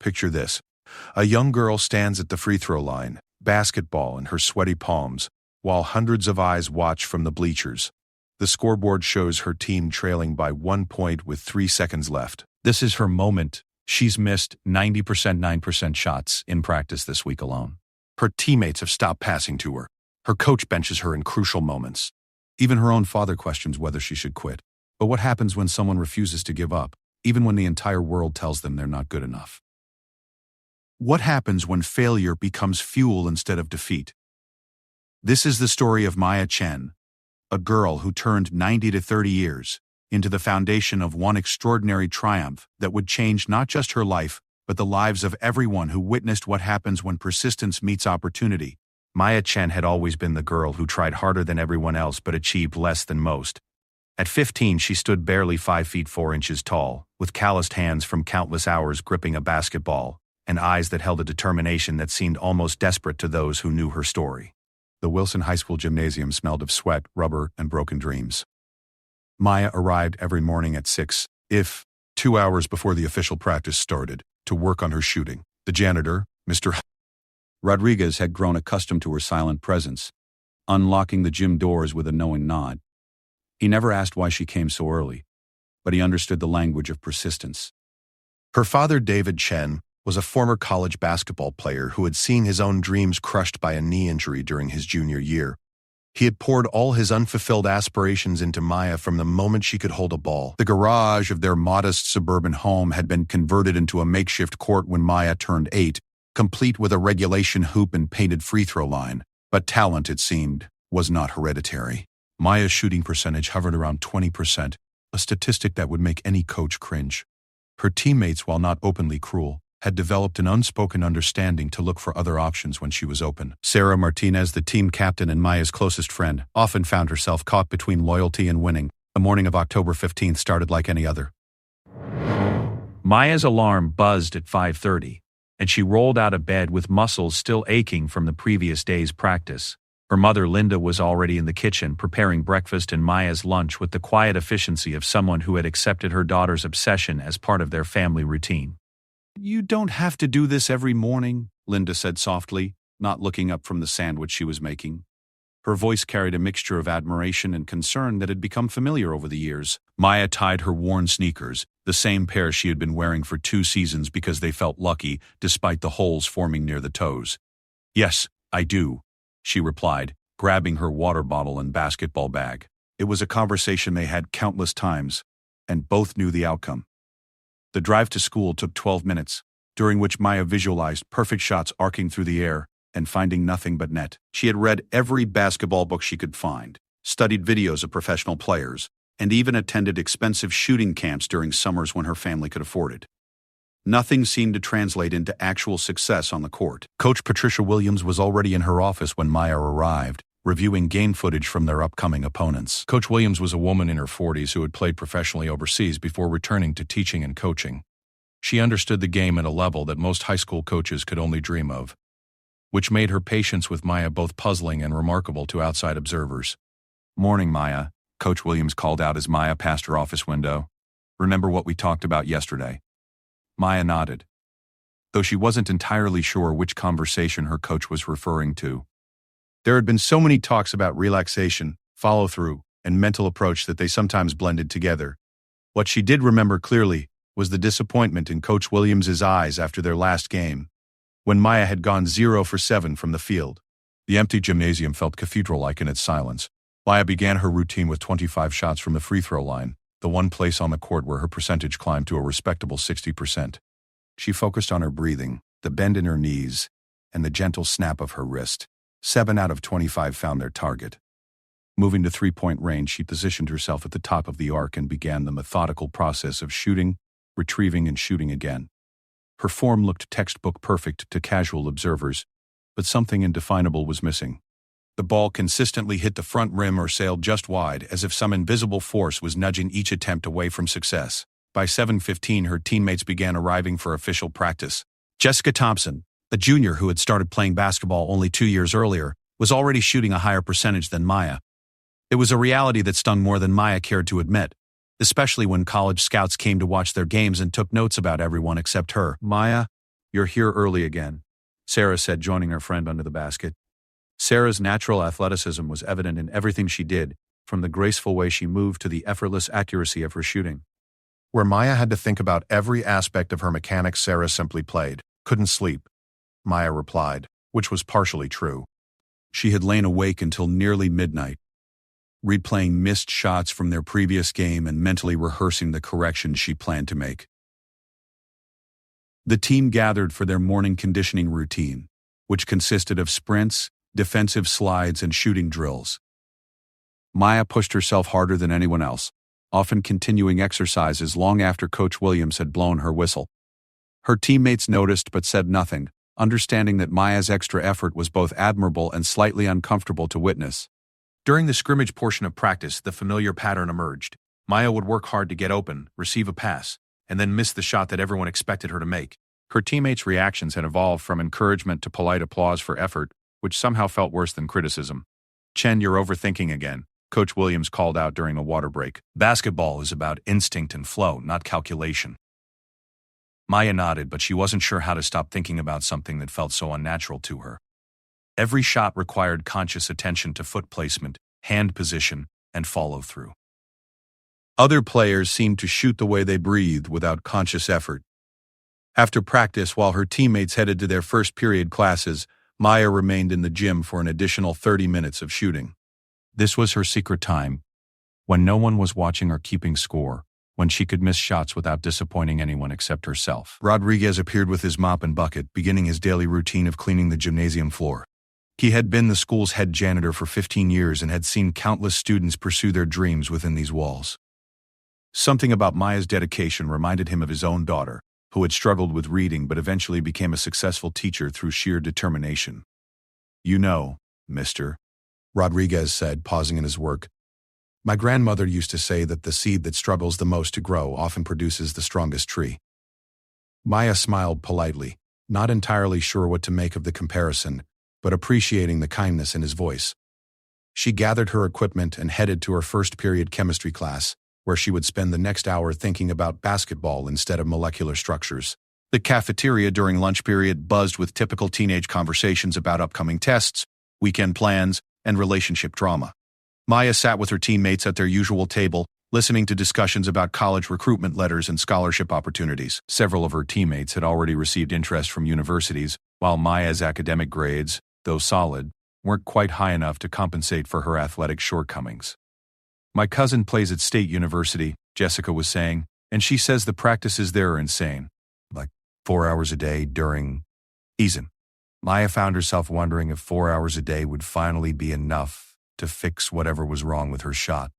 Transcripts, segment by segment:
Picture this. A young girl stands at the free throw line, basketball in her sweaty palms, while hundreds of eyes watch from the bleachers. The scoreboard shows her team trailing by 1 point with 3 seconds left. This is her moment. She's missed 9% shots in practice this week alone. Her teammates have stopped passing to her. Her coach benches her in crucial moments. Even her own father questions whether she should quit. But what happens when someone refuses to give up, even when the entire world tells them they're not good enough? What happens when failure becomes fuel instead of defeat? This is the story of Maya Chen, a girl who turned 90 to 30 years into the foundation of one extraordinary triumph that would change not just her life, but the lives of everyone who witnessed what happens when persistence meets opportunity. Maya Chen had always been the girl who tried harder than everyone else but achieved less than most. At 15, she stood barely 5 feet 4 inches tall, with calloused hands from countless hours gripping a basketball, and eyes that held a determination that seemed almost desperate to those who knew her story. The Wilson High School gymnasium smelled of sweat, rubber, and broken dreams. Maya arrived every morning at 6, 2 hours before the official practice started, to work on her shooting. The janitor, Mr. Rodriguez, had grown accustomed to her silent presence, unlocking the gym doors with a knowing nod. He never asked why she came so early, but he understood the language of persistence. Her father, David Chen, was a former college basketball player who had seen his own dreams crushed by a knee injury during his junior year. He had poured all his unfulfilled aspirations into Maya from the moment she could hold a ball. The garage of their modest suburban home had been converted into a makeshift court when Maya turned 8, complete with a regulation hoop and painted free throw line. But talent, it seemed, was not hereditary. Maya's shooting percentage hovered around 20%, a statistic that would make any coach cringe. Her teammates, while not openly cruel, had developed an unspoken understanding to look for other options when she was open. Sarah Martinez, the team captain and Maya's closest friend, often found herself caught between loyalty and winning. The morning of October 15th started like any other. Maya's alarm buzzed at 5:30, and she rolled out of bed with muscles still aching from the previous day's practice. Her mother, Linda, was already in the kitchen preparing breakfast and Maya's lunch with the quiet efficiency of someone who had accepted her daughter's obsession as part of their family routine. "You don't have to do this every morning," Linda said softly, not looking up from the sandwich she was making. Her voice carried a mixture of admiration and concern that had become familiar over the years. Maya tied her worn sneakers, the same pair she had been wearing for 2 seasons because they felt lucky, despite the holes forming near the toes. "Yes, I do," she replied, grabbing her water bottle and basketball bag. It was a conversation they had countless times, and both knew the outcome. The drive to school took 12 minutes, during which Maya visualized perfect shots arcing through the air and finding nothing but net. She had read every basketball book she could find, studied videos of professional players, and even attended expensive shooting camps during summers when her family could afford it. Nothing seemed to translate into actual success on the court. Coach Patricia Williams was already in her office when Maya arrived, reviewing game footage from their upcoming opponents. Coach Williams was a woman in her 40s who had played professionally overseas before returning to teaching and coaching. She understood the game at a level that most high school coaches could only dream of, which made her patience with Maya both puzzling and remarkable to outside observers. "Morning, Maya," Coach Williams called out as Maya passed her office window. "Remember what we talked about yesterday?" Maya nodded, though she wasn't entirely sure which conversation her coach was referring to. There had been so many talks about relaxation, follow-through, and mental approach that they sometimes blended together. What she did remember clearly was the disappointment in Coach Williams's eyes after their last game, when Maya had gone 0 for 7 from the field. The empty gymnasium felt cathedral-like in its silence. Maya began her routine with 25 shots from the free throw line, the one place on the court where her percentage climbed to a respectable 60%. She focused on her breathing, the bend in her knees, and the gentle snap of her wrist. 7 out of 25 found their target. Moving to 3-point range, she positioned herself at the top of the arc and began the methodical process of shooting, retrieving, and shooting again. Her form looked textbook perfect to casual observers, but something indefinable was missing. The ball consistently hit the front rim or sailed just wide, as if some invisible force was nudging each attempt away from success. By 7:15, her teammates began arriving for official practice. Jessica Thompson, a junior who had started playing basketball only 2 years earlier, was already shooting a higher percentage than Maya. It was a reality that stung more than Maya cared to admit, especially when college scouts came to watch their games and took notes about everyone except her. "Maya, "You're here early again," Sarah said, joining her friend under the basket. Sarah's natural athleticism was evident in everything she did, from the graceful way she moved to the effortless accuracy of her shooting. Where Maya had to think about every aspect of her mechanics, Sarah simply played. Couldn't sleep, Maya replied, which was partially true. She had lain awake until nearly midnight, replaying missed shots from their previous game and mentally rehearsing the corrections she planned to make. The team gathered for their morning conditioning routine, which consisted of sprints, defensive slides, and shooting drills. Maya pushed herself harder than anyone else, often continuing exercises long after Coach Williams had blown her whistle. Her teammates noticed but said nothing, understanding that Maya's extra effort was both admirable and slightly uncomfortable to witness. During the scrimmage portion of practice, the familiar pattern emerged. Maya would work hard to get open, receive a pass, and then miss the shot that everyone expected her to make. Her teammates' reactions had evolved from encouragement to polite applause for effort, which somehow felt worse than criticism. "Chen, you're overthinking again," Coach Williams called out during a water break. "Basketball is about instinct and flow, not calculation." Maya nodded, but she wasn't sure how to stop thinking about something that felt so unnatural to her. Every shot required conscious attention to foot placement, hand position, and follow-through. Other players seemed to shoot the way they breathed without conscious effort. After practice, while her teammates headed to their first period classes, Maya remained in the gym for an additional 30 minutes of shooting. This was her secret time, when no one was watching or keeping score, when she could miss shots without disappointing anyone except herself. Rodriguez appeared with his mop and bucket, beginning his daily routine of cleaning the gymnasium floor. He had been the school's head janitor for 15 years and had seen countless students pursue their dreams within these walls. Something about Maya's dedication reminded him of his own daughter, who had struggled with reading but eventually became a successful teacher through sheer determination. "You know, mister," Rodriguez said, pausing in his work, "my grandmother used to say that the seed that struggles the most to grow often produces the strongest tree." Maya smiled politely, not entirely sure what to make of the comparison, but appreciating the kindness in his voice. She gathered her equipment and headed to her first period chemistry class, where she would spend the next hour thinking about basketball instead of molecular structures. The cafeteria during lunch period buzzed with typical teenage conversations about upcoming tests, weekend plans, and relationship drama. Maya sat with her teammates at their usual table, listening to discussions about college recruitment letters and scholarship opportunities. Several of her teammates had already received interest from universities, while Maya's academic grades, though solid, weren't quite high enough to compensate for her athletic shortcomings. "My cousin plays at State University," Jessica was saying, "and she says the practices there are insane. Like 4 hours a day during season." Maya found herself wondering if 4 hours a day would finally be enough to fix whatever was wrong with her shot.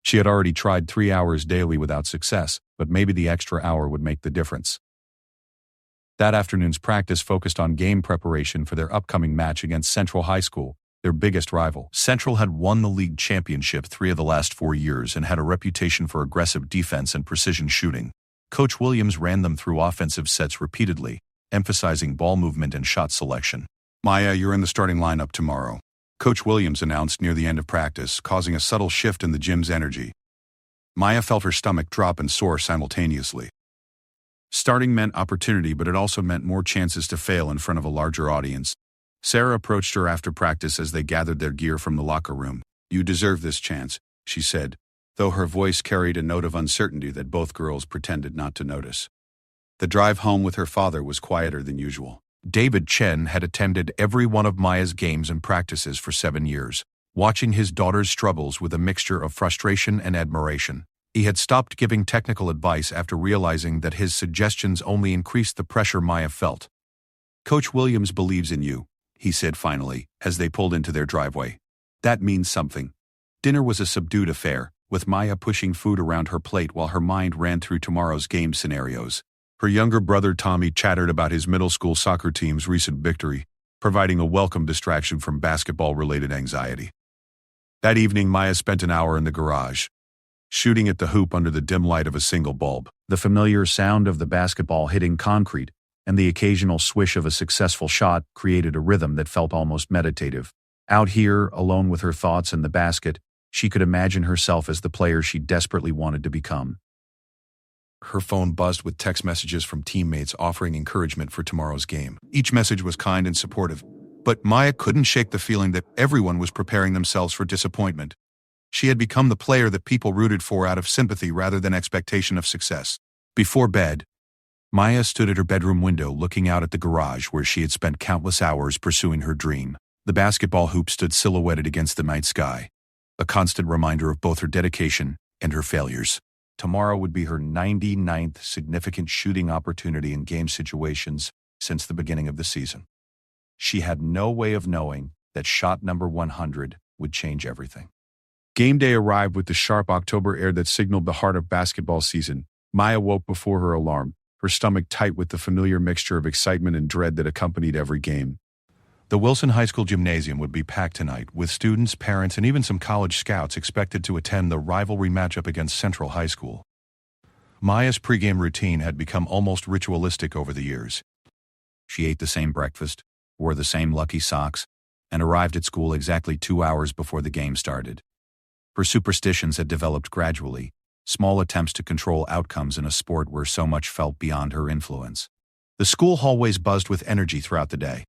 She had already tried 3 hours daily without success, but maybe the extra hour would make the difference. That afternoon's practice focused on game preparation for their upcoming match against Central High School, their biggest rival. Central had won the league championship 3 of the last 4 years and had a reputation for aggressive defense and precision shooting. Coach Williams ran them through offensive sets repeatedly, emphasizing ball movement and shot selection. "Maya, you're in the starting lineup tomorrow," Coach Williams announced near the end of practice, causing a subtle shift in the gym's energy. Maya felt her stomach drop and soar simultaneously. Starting meant opportunity, but it also meant more chances to fail in front of a larger audience. Sarah approached her after practice as they gathered their gear from the locker room. "You deserve this chance," she said, though her voice carried a note of uncertainty that both girls pretended not to notice. The drive home with her father was quieter than usual. David Chen had attended every one of Maya's games and practices for 7 years, watching his daughter's struggles with a mixture of frustration and admiration. He had stopped giving technical advice after realizing that his suggestions only increased the pressure Maya felt. "Coach Williams believes in you," he said finally, as they pulled into their driveway. "That means something." Dinner was a subdued affair, with Maya pushing food around her plate while her mind ran through tomorrow's game scenarios. Her younger brother Tommy chattered about his middle school soccer team's recent victory, providing a welcome distraction from basketball-related anxiety. That evening, Maya spent an hour in the garage, shooting at the hoop under the dim light of a single bulb. The familiar sound of the basketball hitting concrete and the occasional swish of a successful shot created a rhythm that felt almost meditative. Out here, alone with her thoughts and the basket, she could imagine herself as the player she desperately wanted to become. Her phone buzzed with text messages from teammates offering encouragement for tomorrow's game. Each message was kind and supportive, but Maya couldn't shake the feeling that everyone was preparing themselves for disappointment. She had become the player that people rooted for out of sympathy rather than expectation of success. Before bed, Maya stood at her bedroom window looking out at the garage where she had spent countless hours pursuing her dream. The basketball hoop stood silhouetted against the night sky, a constant reminder of both her dedication and her failures. Tomorrow would be her 99th significant shooting opportunity in game situations since the beginning of the season. She had no way of knowing that shot number 100 would change everything. Game day arrived with the sharp October air that signaled the heart of basketball season. Maya woke before her alarm, her stomach tight with the familiar mixture of excitement and dread that accompanied every game. The Wilson High School gymnasium would be packed tonight, with students, parents, and even some college scouts expected to attend the rivalry matchup against Central High School. Maya's pregame routine had become almost ritualistic over the years. She ate the same breakfast, wore the same lucky socks, and arrived at school exactly 2 hours before the game started. Her superstitions had developed gradually, small attempts to control outcomes in a sport where so much felt beyond her influence. The school hallways buzzed with energy throughout the day.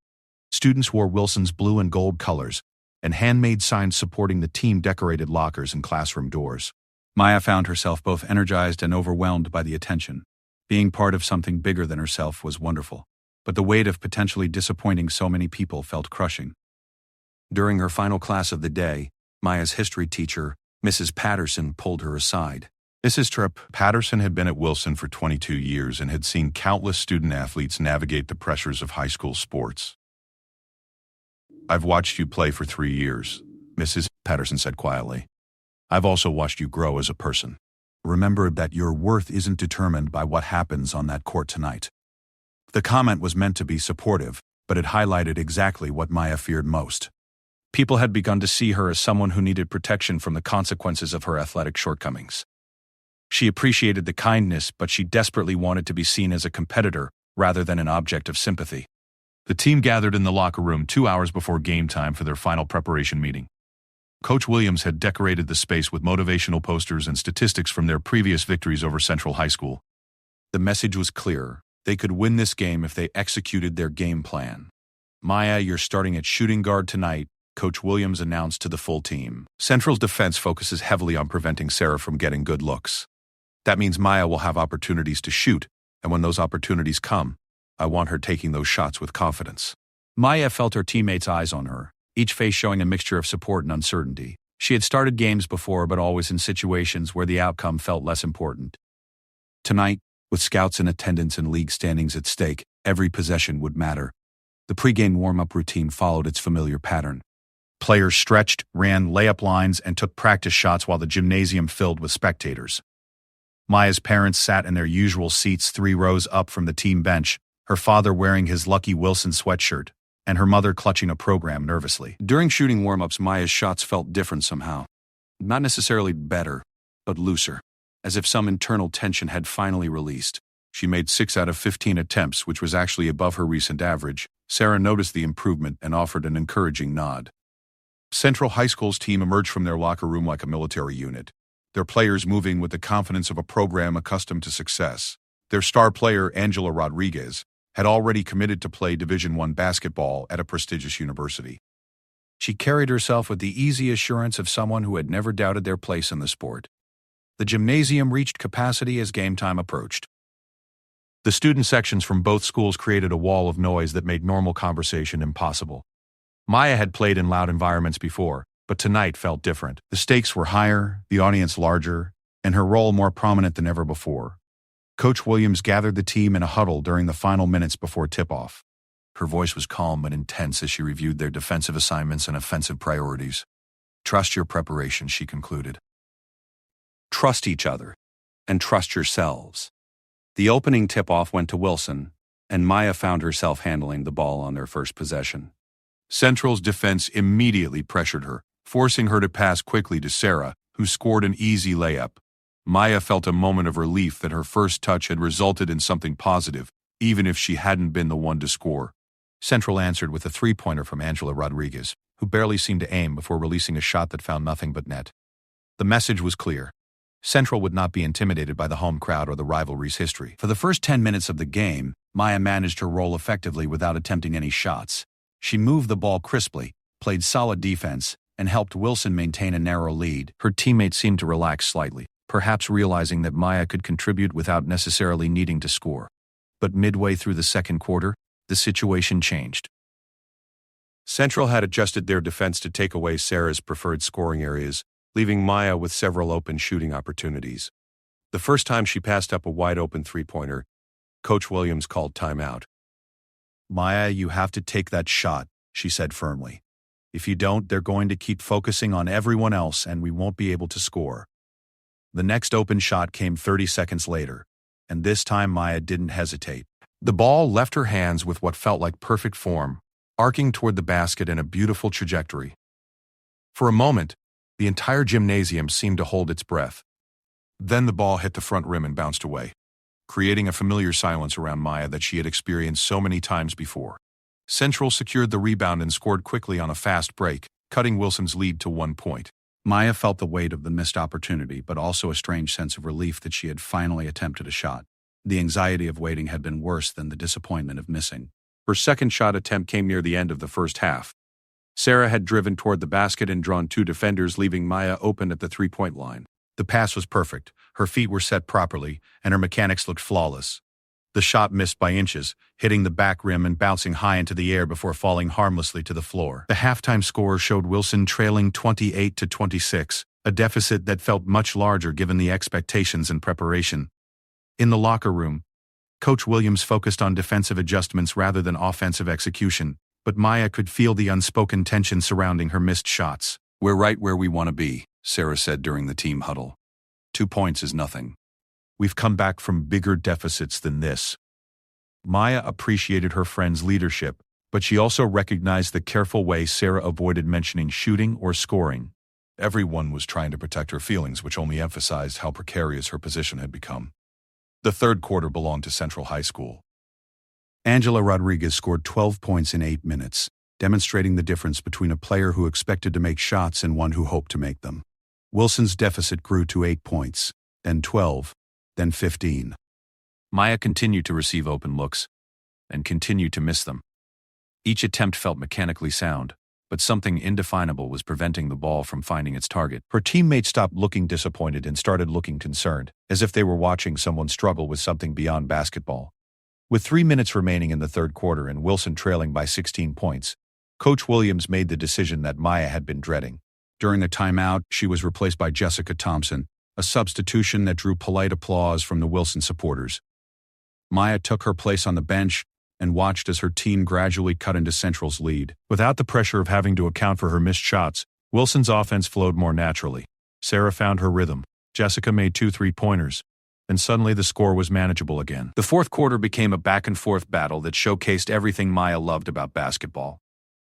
Students wore Wilson's blue and gold colors, and handmade signs supporting the team-decorated lockers and classroom doors. Maya found herself both energized and overwhelmed by the attention. Being part of something bigger than herself was wonderful, but the weight of potentially disappointing so many people felt crushing. During her final class of the day, Maya's history teacher, Mrs. Patterson, pulled her aside. Mrs. Tripp Patterson had been at Wilson for 22 years and had seen countless student-athletes navigate the pressures of high school sports. "I've watched you play for 3 years," Mrs. Patterson said quietly. "I've also watched you grow as a person. Remember that your worth isn't determined by what happens on that court tonight." The comment was meant to be supportive, but it highlighted exactly what Maya feared most. People had begun to see her as someone who needed protection from the consequences of her athletic shortcomings. She appreciated the kindness, but she desperately wanted to be seen as a competitor rather than an object of sympathy. The team gathered in the locker room 2 hours before game time for their final preparation meeting. Coach Williams had decorated the space with motivational posters and statistics from their previous victories over Central High School. The message was clear. They could win this game if they executed their game plan. "Maya, you're starting at shooting guard tonight," Coach Williams announced to the full team. "Central's defense focuses heavily on preventing Sarah from getting good looks. That means Maya will have opportunities to shoot, and when those opportunities come, I want her taking those shots with confidence." Maya felt her teammates' eyes on her, each face showing a mixture of support and uncertainty. She had started games before, but always in situations where the outcome felt less important. Tonight, with scouts in attendance and league standings at stake, every possession would matter. The pregame warm-up routine followed its familiar pattern. Players stretched, ran layup lines, and took practice shots while the gymnasium filled with spectators. Maya's parents sat in their usual seats 3 rows up from the team bench, her father wearing his Lucky Wilson sweatshirt, and her mother clutching a program nervously. During shooting warm-ups, Maya's shots felt different somehow. Not necessarily better, but looser, as if some internal tension had finally released. She made 6 out of 15 attempts, which was actually above her recent average. Sarah noticed the improvement and offered an encouraging nod. Central High School's team emerged from their locker room like a military unit, their players moving with the confidence of a program accustomed to success. Their star player, Angela Rodriguez, had already committed to play Division I basketball at a prestigious university. She carried herself with the easy assurance of someone who had never doubted their place in the sport. The gymnasium reached capacity as game time approached. The student sections from both schools created a wall of noise that made normal conversation impossible. Maya had played in loud environments before, but tonight felt different. The stakes were higher, the audience larger, and her role more prominent than ever before. Coach Williams gathered the team in a huddle during the final minutes before tip-off. Her voice was calm but intense as she reviewed their defensive assignments and offensive priorities. "Trust your preparation," she concluded. "Trust each other, and trust yourselves." The opening tip-off went to Wilson, and Maya found herself handling the ball on their first possession. Central's defense immediately pressured her, forcing her to pass quickly to Sarah, who scored an easy layup. Maya felt a moment of relief that her first touch had resulted in something positive, even if she hadn't been the one to score. Central answered with a 3-pointer from Angela Rodriguez, who barely seemed to aim before releasing a shot that found nothing but net. The message was clear. Central would not be intimidated by the home crowd or the rivalry's history. For the first 10 minutes of the game, Maya managed her role effectively without attempting any shots. She moved the ball crisply, played solid defense, and helped Wilson maintain a narrow lead. Her teammates seemed to relax slightly, perhaps realizing that Maya could contribute without necessarily needing to score. But midway through the second quarter, the situation changed. Central had adjusted their defense to take away Sarah's preferred scoring areas, leaving Maya with several open shooting opportunities. The first time she passed up a wide-open three-pointer, Coach Williams called timeout. "Maya, you have to take that shot," she said firmly. "If you don't, they're going to keep focusing on everyone else and we won't be able to score." The next open shot came 30 seconds later, and this time Maya didn't hesitate. The ball left her hands with what felt like perfect form, arcing toward the basket in a beautiful trajectory. For a moment, the entire gymnasium seemed to hold its breath. Then the ball hit the front rim and bounced away, creating a familiar silence around Maya that she had experienced so many times before. Central secured the rebound and scored quickly on a fast break, cutting Wilson's lead to 1 point. Maya felt the weight of the missed opportunity, but also a strange sense of relief that she had finally attempted a shot. The anxiety of waiting had been worse than the disappointment of missing. Her second shot attempt came near the end of the first half. Sarah had driven toward the basket and drawn two defenders, leaving Maya open at the three-point line. The pass was perfect, her feet were set properly, and her mechanics looked flawless. The shot missed by inches, hitting the back rim and bouncing high into the air before falling harmlessly to the floor. The halftime score showed Wilson trailing 28-26, a deficit that felt much larger given the expectations and preparation. In the locker room, Coach Williams focused on defensive adjustments rather than offensive execution, but Maya could feel the unspoken tension surrounding her missed shots. "We're right where we want to be," Sarah said during the team huddle. 2 points is nothing. We've come back from bigger deficits than this. Maya appreciated her friend's leadership, but she also recognized the careful way Sarah avoided mentioning shooting or scoring. Everyone was trying to protect her feelings, which only emphasized how precarious her position had become. The third quarter belonged to Central High School. Angela Rodriguez scored 12 points in 8 minutes, demonstrating the difference between a player who expected to make shots and one who hoped to make them. Wilson's deficit grew to 8 points, then 12, then 15. Maya continued to receive open looks and continued to miss them. Each attempt felt mechanically sound, but something indefinable was preventing the ball from finding its target. Her teammates stopped looking disappointed and started looking concerned, as if they were watching someone struggle with something beyond basketball. With 3 minutes remaining in the third quarter and Wilson trailing by 16 points, Coach Williams made the decision that Maya had been dreading. During the timeout, she was replaced by Jessica Thompson, a substitution that drew polite applause from the Wilson supporters. Maya took her place on the bench and watched as her team gradually cut into Central's lead. Without the pressure of having to account for her missed shots, Wilson's offense flowed more naturally. Sarah found her rhythm. Jessica made 2 3-pointers. And suddenly the score was manageable again. The fourth quarter became a back-and-forth battle that showcased everything Maya loved about basketball.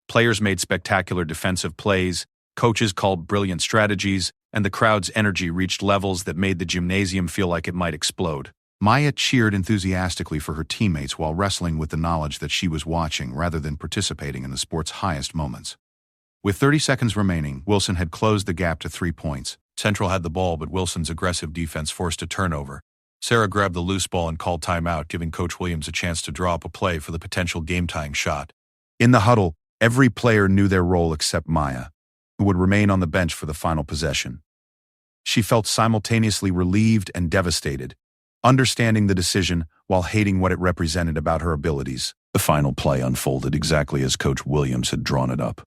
Players made spectacular defensive plays, coaches called brilliant strategies, and the crowd's energy reached levels that made the gymnasium feel like it might explode. Maya cheered enthusiastically for her teammates while wrestling with the knowledge that she was watching rather than participating in the sport's highest moments. With 30 seconds remaining, Wilson had closed the gap to 3 points. Central had the ball, but Wilson's aggressive defense forced a turnover. Sarah grabbed the loose ball and called timeout, giving Coach Williams a chance to draw up a play for the potential game-tying shot. In the huddle, every player knew their role except Maya, who would remain on the bench for the final possession. She felt simultaneously relieved and devastated, understanding the decision while hating what it represented about her abilities. The final play unfolded exactly as Coach Williams had drawn it up.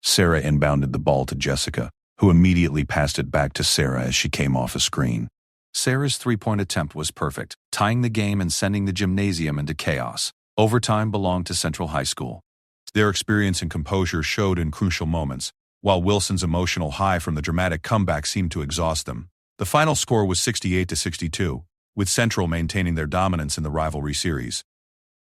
Sarah inbounded the ball to Jessica, who immediately passed it back to Sarah as she came off a screen. Sarah's 3-point attempt was perfect, tying the game and sending the gymnasium into chaos. Overtime belonged to Central High School. Their experience and composure showed in crucial moments, while Wilson's emotional high from the dramatic comeback seemed to exhaust them. The final score was 68-62, with Central maintaining their dominance in the rivalry series.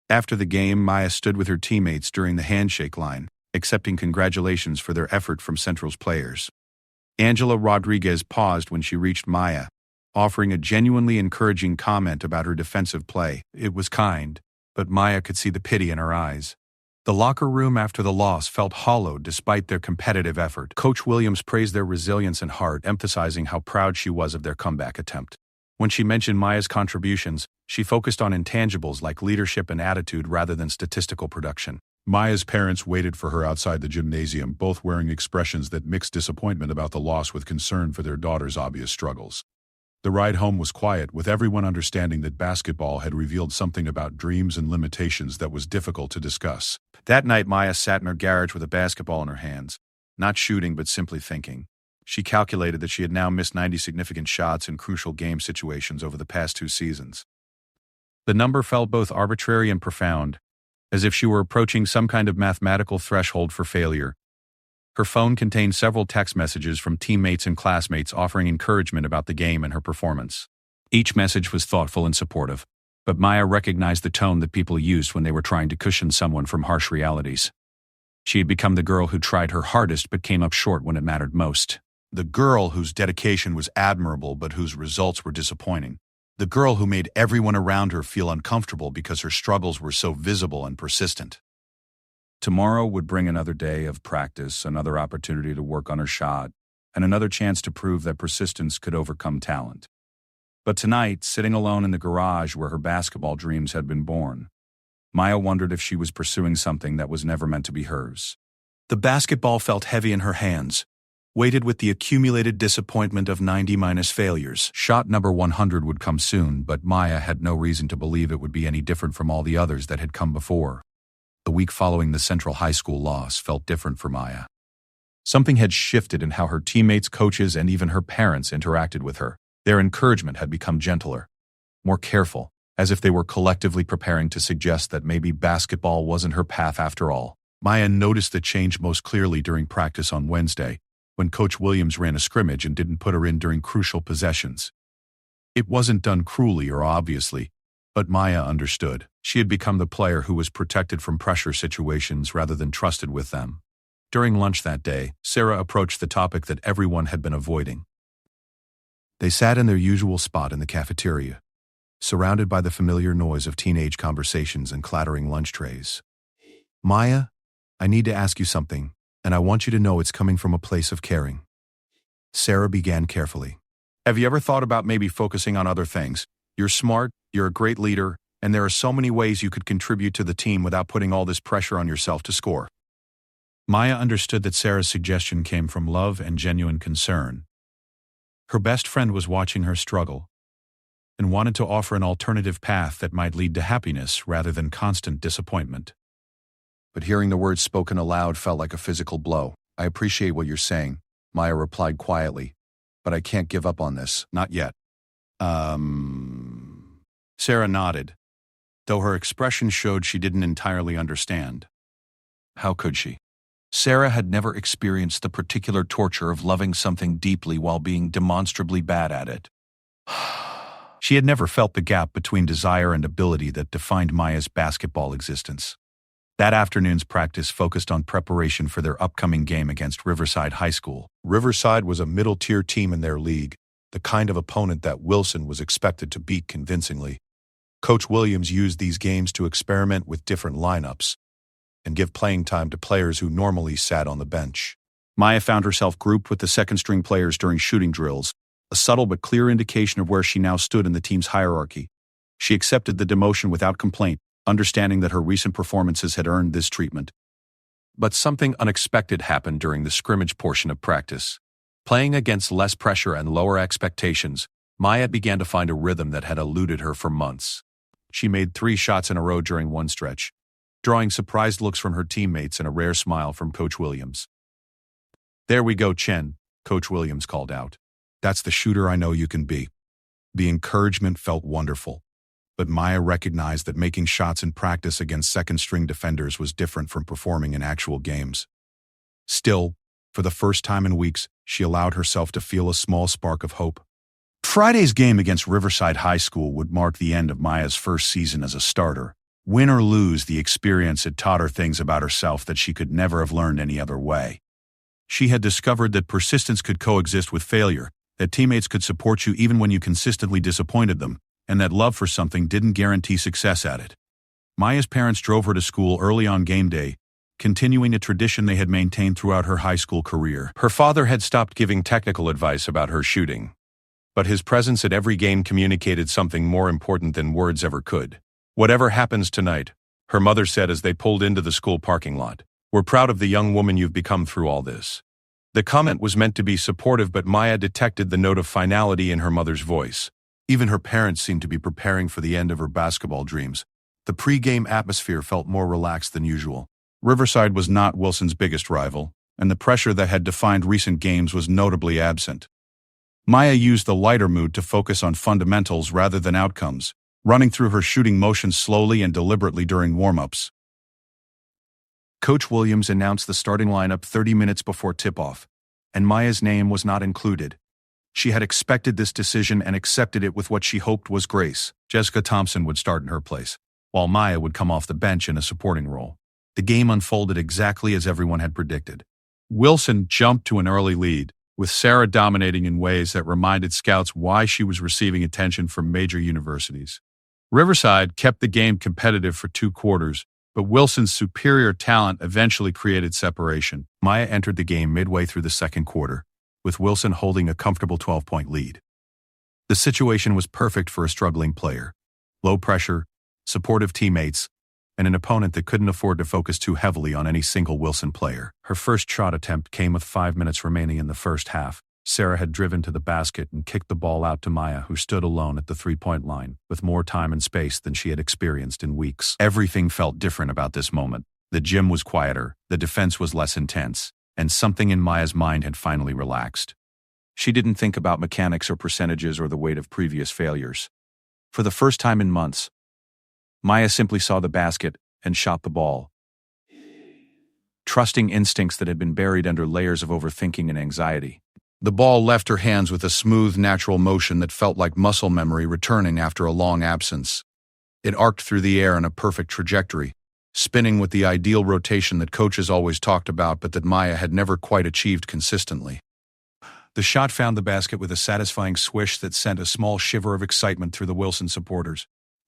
After the game, Maya stood with her teammates during the handshake line, accepting congratulations for their effort from Central's players. Angela Rodriguez paused when she reached Maya, offering a genuinely encouraging comment about her defensive play. It was kind, but Maya could see the pity in her eyes. The locker room after the loss felt hollow despite their competitive effort. Coach Williams praised their resilience and heart, emphasizing how proud she was of their comeback attempt. When she mentioned Maya's contributions, she focused on intangibles like leadership and attitude rather than statistical production. Maya's parents waited for her outside the gymnasium, both wearing expressions that mixed disappointment about the loss with concern for their daughter's obvious struggles. The ride home was quiet, with everyone understanding that basketball had revealed something about dreams and limitations that was difficult to discuss. That night, Maya sat in her garage with a basketball in her hands, not shooting but simply thinking. She calculated that she had now missed 90 significant shots in crucial game situations over the past 2 seasons. The number felt both arbitrary and profound, as if she were approaching some kind of mathematical threshold for failure. Her phone contained several text messages from teammates and classmates offering encouragement about the game and her performance. Each message was thoughtful and supportive, but Maya recognized the tone that people used when they were trying to cushion someone from harsh realities. She had become the girl who tried her hardest but came up short when it mattered most. The girl whose dedication was admirable but whose results were disappointing. The girl who made everyone around her feel uncomfortable because her struggles were so visible and persistent. Tomorrow would bring another day of practice, another opportunity to work on her shot, and another chance to prove that persistence could overcome talent. But tonight, sitting alone in the garage where her basketball dreams had been born, Maya wondered if she was pursuing something that was never meant to be hers. The basketball felt heavy in her hands, weighted with the accumulated disappointment of 90- failures. Shot number 100 would come soon, but Maya had no reason to believe it would be any different from all the others that had come before. The week following the Central High School loss felt different for Maya. Something had shifted in how her teammates, coaches, and even her parents interacted with her. Their encouragement had become gentler, more careful, as if they were collectively preparing to suggest that maybe basketball wasn't her path after all. Maya noticed the change most clearly during practice on Wednesday, when Coach Williams ran a scrimmage and didn't put her in during crucial possessions. It wasn't done cruelly or obviously, but Maya understood. She had become the player who was protected from pressure situations rather than trusted with them. During lunch that day, Sarah approached the topic that everyone had been avoiding. They sat in their usual spot in the cafeteria, surrounded by the familiar noise of teenage conversations and clattering lunch trays. Maya, I need to ask you something, and I want you to know it's coming from a place of caring. Sarah began carefully. Have you ever thought about maybe focusing on other things? You're smart, you're a great leader, and there are so many ways you could contribute to the team without putting all this pressure on yourself to score. Maya understood that Sarah's suggestion came from love and genuine concern. Her best friend was watching her struggle and wanted to offer an alternative path that might lead to happiness rather than constant disappointment. But hearing the words spoken aloud felt like a physical blow. I appreciate what you're saying, Maya replied quietly, but I can't give up on this, not yet. Sarah nodded, though her expression showed she didn't entirely understand. How could she? Sarah had never experienced the particular torture of loving something deeply while being demonstrably bad at it. She had never felt the gap between desire and ability that defined Maya's basketball existence. That afternoon's practice focused on preparation for their upcoming game against Riverside High School. Riverside was a middle-tier team in their league, the kind of opponent that Wilson was expected to beat convincingly. Coach Williams used these games to experiment with different lineups and give playing time to players who normally sat on the bench. Maya found herself grouped with the second-string players during shooting drills, a subtle but clear indication of where she now stood in the team's hierarchy. She accepted the demotion without complaint, understanding that her recent performances had earned this treatment. But something unexpected happened during the scrimmage portion of practice. Playing against less pressure and lower expectations, Maya began to find a rhythm that had eluded her for months. She made 3 shots in a row during one stretch, drawing surprised looks from her teammates and a rare smile from Coach Williams. "There we go, Chen," Coach Williams called out. "That's the shooter I know you can be." The encouragement felt wonderful, but Maya recognized that making shots in practice against second-string defenders was different from performing in actual games. Still, for the first time in weeks, she allowed herself to feel a small spark of hope. Friday's game against Riverside High School would mark the end of Maya's first season as a starter. Win or lose, the experience had taught her things about herself that she could never have learned any other way. She had discovered that persistence could coexist with failure, that teammates could support you even when you consistently disappointed them, and that love for something didn't guarantee success at it. Maya's parents drove her to school early on game day, continuing a tradition they had maintained throughout her high school career. Her father had stopped giving technical advice about her shooting, but his presence at every game communicated something more important than words ever could. "Whatever happens tonight," her mother said as they pulled into the school parking lot, "we're proud of the young woman you've become through all this." The comment was meant to be supportive, but Maya detected the note of finality in her mother's voice. Even her parents seemed to be preparing for the end of her basketball dreams. The pre-game atmosphere felt more relaxed than usual. Riverside was not Wilson's biggest rival, and the pressure that had defined recent games was notably absent. Maya used the lighter mood to focus on fundamentals rather than outcomes, running through her shooting motions slowly and deliberately during warm-ups. Coach Williams announced the starting lineup 30 minutes before tip-off, and Maya's name was not included. She had expected this decision and accepted it with what she hoped was grace. Jessica Thompson would start in her place, while Maya would come off the bench in a supporting role. The game unfolded exactly as everyone had predicted. Wilson jumped to an early lead, with Sarah dominating in ways that reminded scouts why she was receiving attention from major universities. Riverside kept the game competitive for 2 quarters, but Wilson's superior talent eventually created separation. Maya entered the game midway through the second quarter, with Wilson holding a comfortable 12-point lead. The situation was perfect for a struggling player. Low pressure, supportive teammates, and an opponent that couldn't afford to focus too heavily on any single Wilson player. Her first shot attempt came with 5 minutes remaining in the first half. Sarah had driven to the basket and kicked the ball out to Maya, who stood alone at the 3-point line, with more time and space than she had experienced in weeks. Everything felt different about this moment. The gym was quieter, the defense was less intense, and something in Maya's mind had finally relaxed. She didn't think about mechanics or percentages or the weight of previous failures. For the first time in months, Maya simply saw the basket and shot the ball, trusting instincts that had been buried under layers of overthinking and anxiety. The ball left her hands with a smooth, natural motion that felt like muscle memory returning after a long absence. It arced through the air in a perfect trajectory, spinning with the ideal rotation that coaches always talked about but that Maya had never quite achieved consistently. The shot found the basket with a satisfying swish that sent a small shiver of excitement through the Wilson supporters.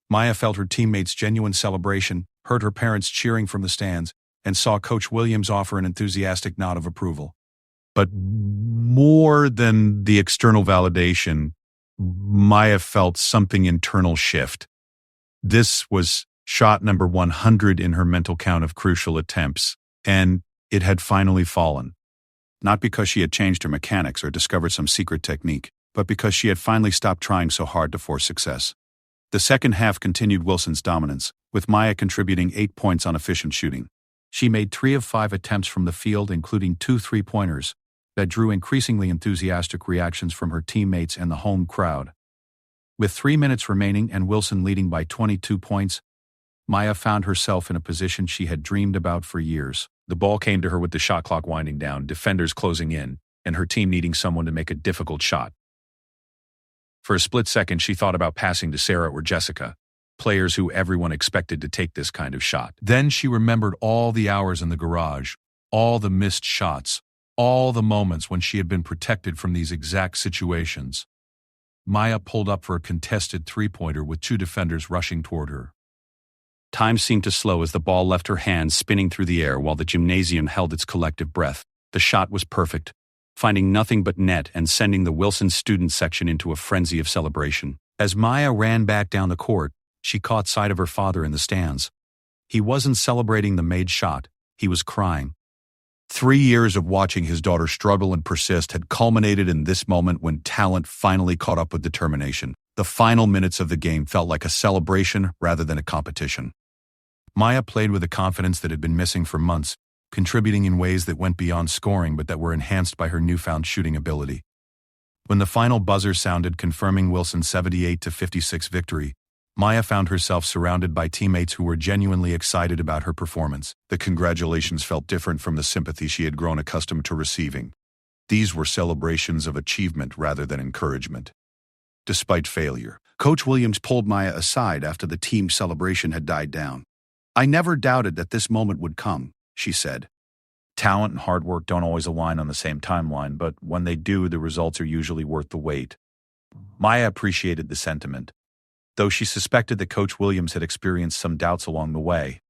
Maya felt her teammates' genuine celebration, heard her parents cheering from the stands, and saw Coach Williams offer an enthusiastic nod of approval. But more than the external validation, Maya felt something internal shift. This was shot number 100 in her mental count of crucial attempts, and it had finally fallen. Not because she had changed her mechanics or discovered some secret technique, but because she had finally stopped trying so hard to force success. The second half continued Wilson's dominance, with Maya contributing 8 points on efficient shooting. She made 3 of 5 attempts from the field, including 2 3-pointers, that drew increasingly enthusiastic reactions from her teammates and the home crowd. With 3 minutes remaining and Wilson leading by 22 points, Maya found herself in a position she had dreamed about for years. The ball came to her with the shot clock winding down, defenders closing in, and her team needing someone to make a difficult shot. For a split second, she thought about passing to Sarah or Jessica, players who everyone expected to take this kind of shot. Then she remembered all the hours in the garage, all the missed shots, all the moments when she had been protected from these exact situations. Maya pulled up for a contested 3-pointer with 2 defenders rushing toward her. Time seemed to slow as the ball left her hands, spinning through the air while the gymnasium held its collective breath. The shot was perfect, finding nothing but net and sending the Wilson student section into a frenzy of celebration. As Maya ran back down the court, she caught sight of her father in the stands. He wasn't celebrating the made shot, he was crying. 3 years of watching his daughter struggle and persist had culminated in this moment when talent finally caught up with determination. The final minutes of the game felt like a celebration rather than a competition. Maya played with a confidence that had been missing for months, contributing in ways that went beyond scoring but that were enhanced by her newfound shooting ability. When the final buzzer sounded confirming Wilson's 78-56 victory, Maya found herself surrounded by teammates who were genuinely excited about her performance. The congratulations felt different from the sympathy she had grown accustomed to receiving. These were celebrations of achievement rather than encouragement. Despite failure, Coach Williams pulled Maya aside after the team celebration had died down. "I never doubted that this moment would come," she said. "Talent and hard work don't always align on the same timeline, but when they do, the results are usually worth the wait." Maya appreciated the sentiment. though she suspected that Coach Williams had experienced some doubts along the way.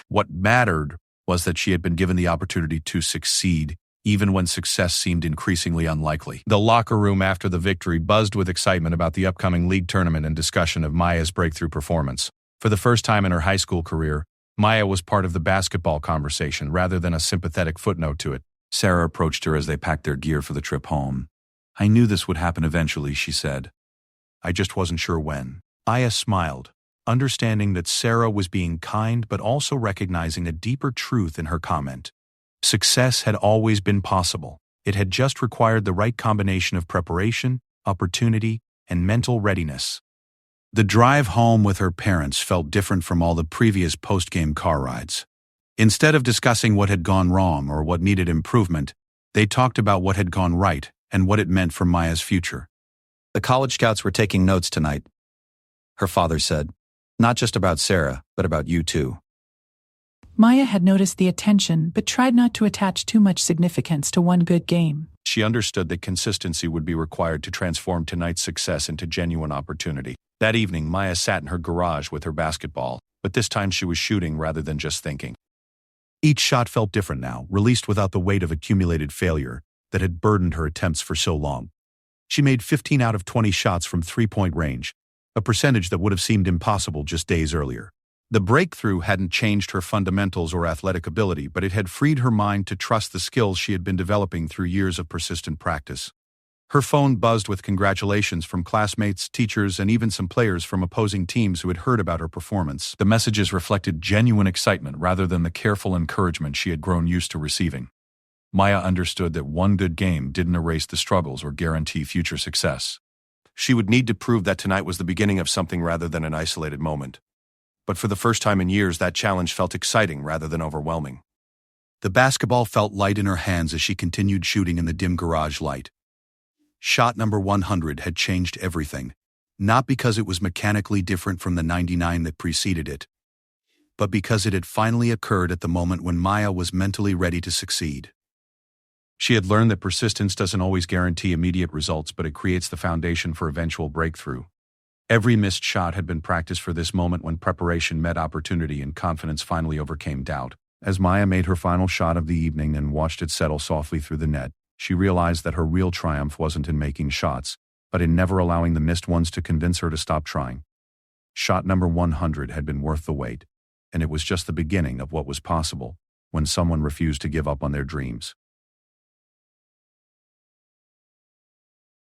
What mattered was that she had been given the opportunity to succeed, even when success seemed increasingly unlikely. The locker room after the victory buzzed with excitement about the upcoming league tournament and discussion of Maya's breakthrough performance. For the first time in her high school career, Maya was part of the basketball conversation rather than a sympathetic footnote to it. Sarah approached her as they packed their gear for the trip home. "I knew this would happen eventually," she said. "I just wasn't sure when." Maya smiled, understanding that Sarah was being kind but also recognizing a deeper truth in her comment. Success had always been possible. It had just required the right combination of preparation, opportunity, and mental readiness. The drive home with her parents felt different from all the previous post-game car rides. Instead of discussing what had gone wrong or what needed improvement, they talked about what had gone right and what it meant for Maya's future. "The college scouts were taking notes tonight," her father said. "Not just about Sarah, but about you too." Maya had noticed the attention but tried not to attach too much significance to one good game. She understood that consistency would be required to transform tonight's success into genuine opportunity. That evening, Maya sat in her garage with her basketball, but this time she was shooting rather than just thinking. Each shot felt different now, released without the weight of accumulated failure that had burdened her attempts for so long. She made 15 out of 20 shots from three-point range, a percentage that would have seemed impossible just days earlier. The breakthrough hadn't changed her fundamentals or athletic ability, but it had freed her mind to trust the skills she had been developing through years of persistent practice. Her phone buzzed with congratulations from classmates, teachers, and even some players from opposing teams who had heard about her performance. The messages reflected genuine excitement rather than the careful encouragement she had grown used to receiving. Maya understood that one good game didn't erase the struggles or guarantee future success. She would need to prove that tonight was the beginning of something rather than an isolated moment. But for the first time in years, that challenge felt exciting rather than overwhelming. The basketball felt light in her hands as she continued shooting in the dim garage light. Shot number 100 had changed everything, not because it was mechanically different from the 99 that preceded it, but because it had finally occurred at the moment when Maya was mentally ready to succeed. She had learned that persistence doesn't always guarantee immediate results, but it creates the foundation for eventual breakthrough. Every missed shot had been practiced for this moment when preparation met opportunity and confidence finally overcame doubt. As Maya made her final shot of the evening and watched it settle softly through the net, she realized that her real triumph wasn't in making shots, but in never allowing the missed ones to convince her to stop trying. Shot number 100 had been worth the wait, and it was just the beginning of what was possible when someone refused to give up on their dreams.